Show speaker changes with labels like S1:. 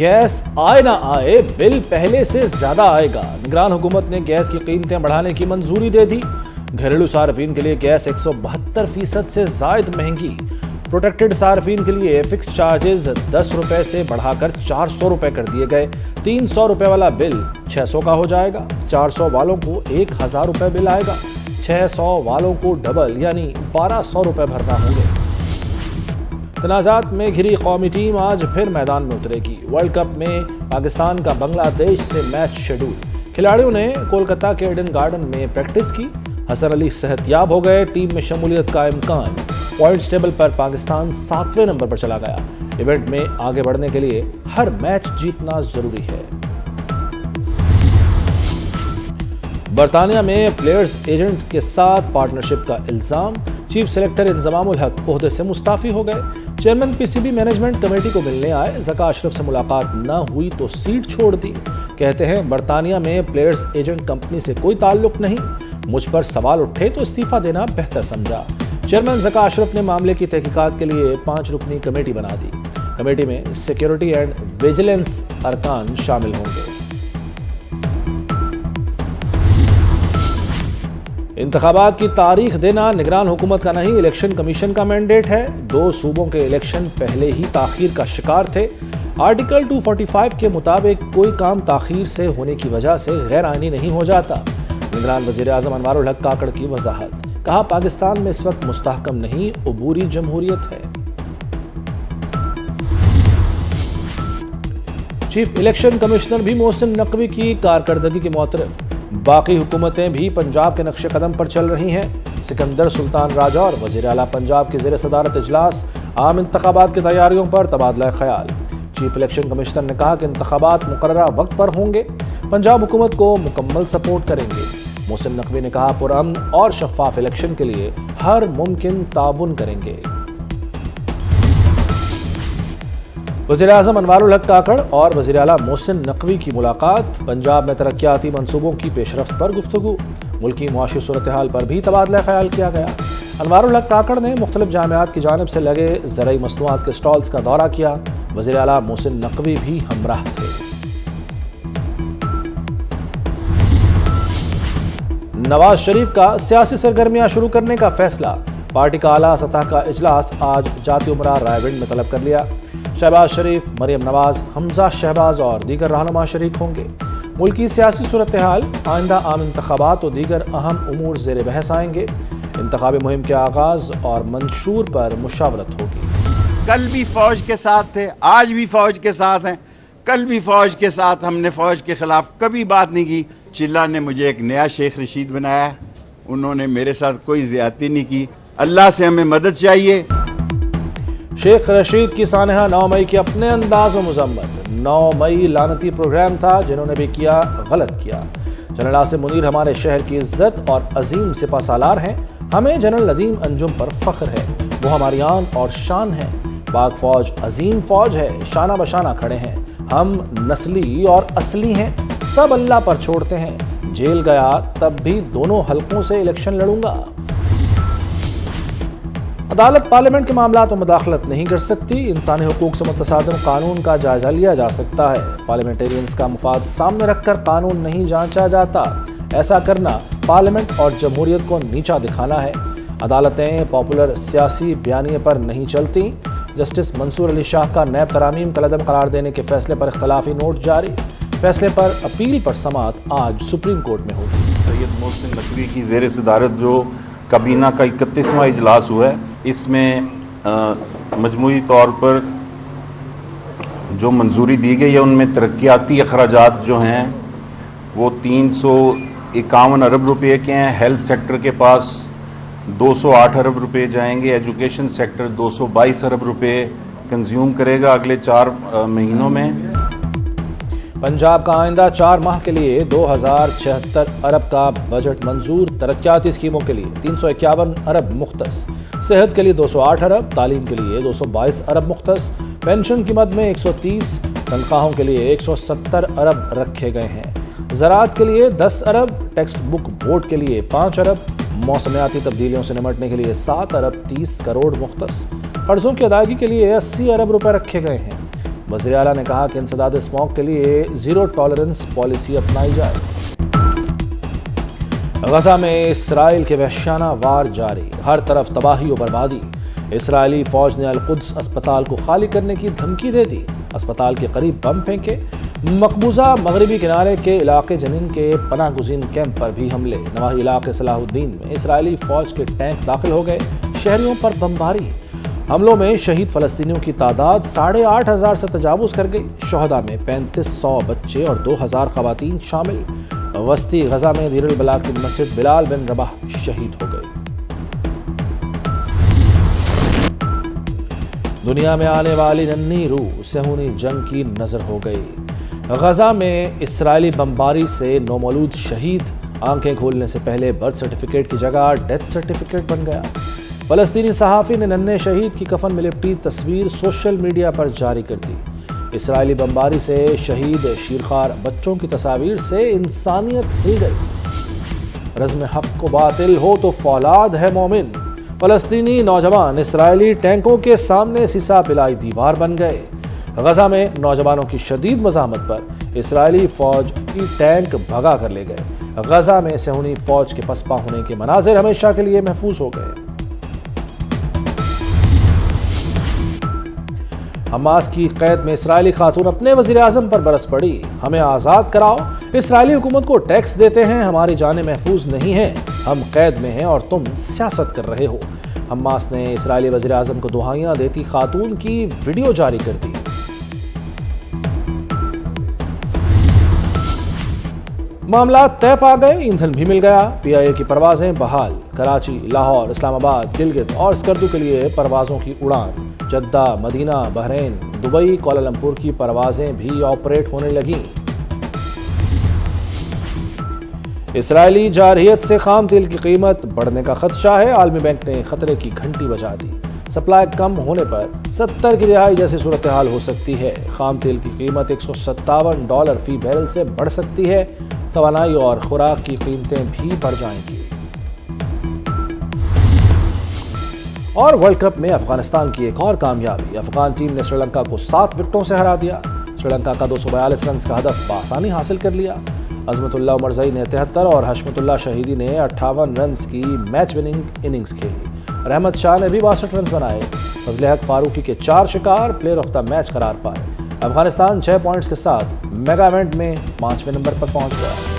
S1: Gas आए ना आए बिल पहले से ज्यादा आएगा। निगरान हुकूमत ने गैस की कीमतें बढ़ाने की मंजूरी दे दी। घरेलू सार्फिन के लिए गैस 172% से जायद महंगी। प्रोटेक्टेड सार्फिन के लिए फिक्स चार्जेस 10 रुपए से बढ़ाकर 400 रुपए कर दिए गए। 300 रुपए वाला बिल 600 का हो जाएगा। 400 वालों को 1000 रुपए बिल आएगा। 600 वालों को डबल यानी 1200 रुपए भरना होंगे। तनाज़ात में घिरी कौमी टीम आज फिर मैदान में उतरेगी। वर्ल्ड कप में पाकिस्तान का बांग्लादेश से मैच शेड्यूल। खिलाड़ियों ने कोलकाता के ईडन गार्डन में प्रैक्टिस की। हसन अली सेहतयाब हो गए। टीम में शमूलियत का इम्कान। पॉइंट्स टेबल पर पाकिस्तान 7वें नंबर पर चला गया। इवेंट में आगे बढ़ने के लिए हर मैच जीतना जरूरी है। बरतानिया में प्लेयर्स एजेंट के साथ पार्टनरशिप का इल्जाम। चीफ सेलेक्टर इंजमाम उल हक ओहदे से मुस्ताफी हो गए। चेयरमैन पीसीबी मैनेजमेंट कमेटी को मिलने आए। ज़का अशरफ से मुलाकात न हुई तो सीट छोड़ दी। कहते हैं बरतानिया में प्लेयर्स एजेंट कंपनी से कोई ताल्लुक नहीं। मुझ पर सवाल उठे तो इस्तीफा देना बेहतर समझा। चेयरमैन ज़का अशरफ ने मामले की तहकीकात के लिए 5 रुकनी कमेटी बना दी। कमेटी में सिक्योरिटी एंड विजिलेंस अरकान शामिल होंगे। इंतखाबात की तारीख देना निगरान हुकूमत का नहीं, इलेक्शन कमीशन का मैंडेट है। 2 सूबों के इलेक्शन पहले ही ताखीर का शिकार थे। आर्टिकल 245 के मुताबिक कोई काम ताखीर से होने की वजह से गैर आईनी नहीं हो जाता। निगरान वज़ीर आज़म अनवार उल हक काकड़ की वजाहत। कहा पाकिस्तान में इस वक्त मुस्तहकम नहीं, अबूरी जमहूरियत है। चीफ इलेक्शन कमिश्नर भी मोहसिन नकवी की कारकर्दगी के मुतरफ। बाकी हुकूमतें भी पंजाब के नक्शे कदम पर चल रही हैं। सिकंदर सुल्तान राजा और वज़ीर आला पंजाब के ज़ेर सदारत इजलास। आम इंतखाबात की तैयारियों पर तबादला ख्याल। चीफ इलेक्शन कमिश्नर ने कहा कि इंतखाबात मुकर्ररा वक्त पर होंगे। पंजाब हुकूमत को मुकम्मल सपोर्ट करेंगे। मोहसिन नकवी ने कहा पुरअमन और शफाफ इलेक्शन के लिए हर मुमकिन ताउन करेंगे। वज़ीर आज़म अनवार उल हक काकड़ और वज़ीर आला मोहसिन नकवी की मुलाकात। पंजाब में तरक्याती मंसूबों की पेशरफ्त पर गुफ्तगू। मुल्की मुआशी सूरत हाल पर भी तबादला ख्याल किया गया। अनवार उल हक काकड़ ने मुख्तलिफ जामियात की जानिब से लगे ज़रई मसनूआत के स्टॉल्स का दौरा किया। वज़ीर आला मोहसिन नकवी भी हमराह थे। नवाज शरीफ का सियासी सरगर्मियां शुरू करने का फैसला। पार्टी का आला सतह का इजलास आज जाती उमरा रायविंड में तलब कर लिया। शहबाज शरीफ, मरियम नवाज, हमजा शहबाज और दीगर रहनुमा शरीक होंगे। मुल्की सियासी सूरत हाल, आइंदा आम इंतखाबात और दीगर अहम उमूर ज़ेर बहस आएंगे। इंतखाबी मुहिम के आगाज और मंशूर पर मुशावरत होगी।
S2: कल भी फौज के साथ थे, आज भी फौज के साथ हैं, कल भी फौज के साथ। हमने फौज के खिलाफ कभी बात नहीं की। चिल्ला ने मुझे एक नया शेख रशीद बनाया। उन्होंने मेरे साथ कोई ज्यादती नहीं की। अल्लाह से हमें मदद चाहिए।
S1: शेख रशीद की सानहा 9 मई की अपने अंदाज में मजम्मत। 9 मई लानती प्रोग्राम था, जिन्होंने भी किया गलत किया। जनरल आसिम मुनीर हमारे शहर की इज्जत और अजीम सिपासालार हैं। हमें जनरल नदीम अंजुम पर फख्र है। वो हमारी आन और शान है। पाक फौज अजीम फौज है, शाना बशाना खड़े हैं। हम नस्ली और असली हैं, सब अल्लाह पर छोड़ते हैं। जेल गया तब भी दोनों हलकों से इलेक्शन लड़ूंगा। अदालत पार्लियामेंट के मामलात में मुदाखलत नहीं कर सकती। इंसानी हुकूक से मुतसादिम कानून का जायजा लिया जा सकता है। पार्लियामेंटेरियंस का मफाद सामने रखकर कानून नहीं जांचा जाता। ऐसा करना पार्लियामेंट और जमहूरियत को नीचा दिखाना है। अदालतें पॉपुलर सियासी बयानिए पर नहीं चलती। जस्टिस मंसूर अली शाह का नैब तरामीम कलअदम करार देने के फैसले पर इख्तलाफी नोट जारी। फैसले पर अपील पर समाअत आज सुप्रीम कोर्ट में होगी।
S3: सैयद मोहसिन नकवी की ज़ेर सदारत जो काबीना का 31वां इजलास हुआ है, इसमें मजमूई तौर पर जो मंजूरी दी गई है उनमें तरक्याती अखराजात जो हैं वो 351 अरब रुपये के हैं। हेल्थ सेक्टर के पास 208 अरब रुपये जाएंगे। एजुकेशन सेक्टर 222 अरब रुपये कंज्यूम करेगा अगले 4 महीनों में।
S1: पंजाब का आइंदा 4 माह के लिए 2076 अरब का बजट मंजूर। तरक्याती स्कीमों के लिए 351 अरब मुख्तस। सेहत के लिए 208 अरब, तालीम के लिए 222 अरब मुख्तस। पेंशन की मद में 130, तनख्वाहों के लिए 170 अरब रखे गए हैं। ज़राअत के लिए 10 अरब, टेक्स्ट बुक बोर्ड के लिए 5 अरब, मौसमियाती तब्दीलियों से निमटने के लिए 7 अरब 30 करोड़ मुख्तस। कर्जों की अदायगी के लिए 80 अरब रुपए रखे गए हैं। وزیر اعلیٰ نے کہا کہ انسداد اسموگ کے لیے زیرو ٹالرنس پالیسی اپنائی جائے۔ غزہ میں اسرائیل کے وحشیانہ وار جاری، ہر طرف تباہی و بربادی۔ اسرائیلی فوج نے القدس اسپتال کو خالی کرنے کی دھمکی دے دی، اسپتال کے قریب بم پھینکے۔ مقبوضہ مغربی کنارے کے علاقے جنین کے پناہ گزین کیمپ پر بھی حملے۔ نواحی علاقے صلاح الدین میں اسرائیلی فوج کے ٹینک داخل ہو گئے، شہریوں پر بمباری۔ حملوں میں شہید فلسطینیوں کی تعداد 8,500 سے تجاوز کر گئی، شہداء میں 3500 بچے اور 2000 خواتین شامل۔ وسطی غزہ میں دیر البلاغ کی مسجد بلال بن رباح شہید ہو گئے۔ دنیا میں آنے والی ننھی روح صہیونی جنگ کی نظر ہو گئی۔ غزہ میں اسرائیلی بمباری سے نومولود شہید آنکھیں کھولنے سے پہلے برتھ سرٹیفکیٹ کی جگہ ڈیتھ سرٹیفکیٹ بن گیا۔ فلسطینی صحافی نے ننھے شہید کی کفن میں لپٹی تصویر سوشل میڈیا پر جاری کر دی۔ اسرائیلی بمباری سے شہید شیرخوار بچوں کی تصاویر سے انسانیت ہل گئی۔ رزم حق و باطل ہو تو فولاد ہے مومن۔ فلسطینی نوجوان اسرائیلی ٹینکوں کے سامنے سیسا پلائی دیوار بن گئے۔ غزہ میں نوجوانوں کی شدید مزاحمت پر اسرائیلی فوج کی ٹینک بھگا کر لے گئے۔ غزہ میں صہیونی فوج کے پسپا ہونے کے مناظر ہمیشہ کے لیے محفوظ ہو گئے۔ حماس کی قید میں اسرائیلی خاتون اپنے وزیر اعظم پر برس پڑی۔ ہمیں آزاد کراؤ، اسرائیلی حکومت کو ٹیکس دیتے ہیں، ہماری جانیں محفوظ نہیں ہیں، ہم قید میں ہیں اور تم سیاست کر رہے ہو۔ حماس نے اسرائیلی وزیر اعظم کو دہائیاں دیتی خاتون کی ویڈیو جاری کر دی۔ معاملات طے پا گئے، ایندھن بھی مل گیا، پی آئی اے کی پروازیں بحال۔ کراچی، لاہور، اسلام آباد، گلگت اور اسکردو کے لیے پروازوں کی اڑان۔ جدہ، مدینہ، بحرین، دبئی، کوالالمپور کی پروازیں بھی آپریٹ ہونے لگیں۔ اسرائیلی جارحیت سے خام تیل کی قیمت بڑھنے کا خدشہ ہے، عالمی بینک نے خطرے کی گھنٹی بجا دی۔ سپلائی کم ہونے پر 70 کی دہائی جیسی صورتحال ہو سکتی ہے۔ خام تیل کی قیمت $157 فی بیرل سے بڑھ سکتی ہے، توانائی اور خوراک کی قیمتیں بھی بڑھ جائیں گی۔ اور ورلڈ کپ میں افغانستان کی ایک اور کامیابی، افغان ٹیم نے سری لنکا کو 7 وکٹوں سے ہرا دیا۔ سری لنکا کا 242 رنز کا ہدف بآسانی حاصل کر لیا۔ عظمت اللہ عمرزئی نے 73 اور حشمت اللہ شہیدی نے 58 رنز کی میچ وننگ اننگز کھیلی۔ رحمت شاہ نے بھی 62 رنز بنائے۔ فضل حق فاروقی کے 4 شکار پلیئر آف دا میچ قرار پائے۔ افغانستان 6 پوائنٹس کے ساتھ میگا ایونٹ میں 5ویں نمبر پر پہنچ گیا۔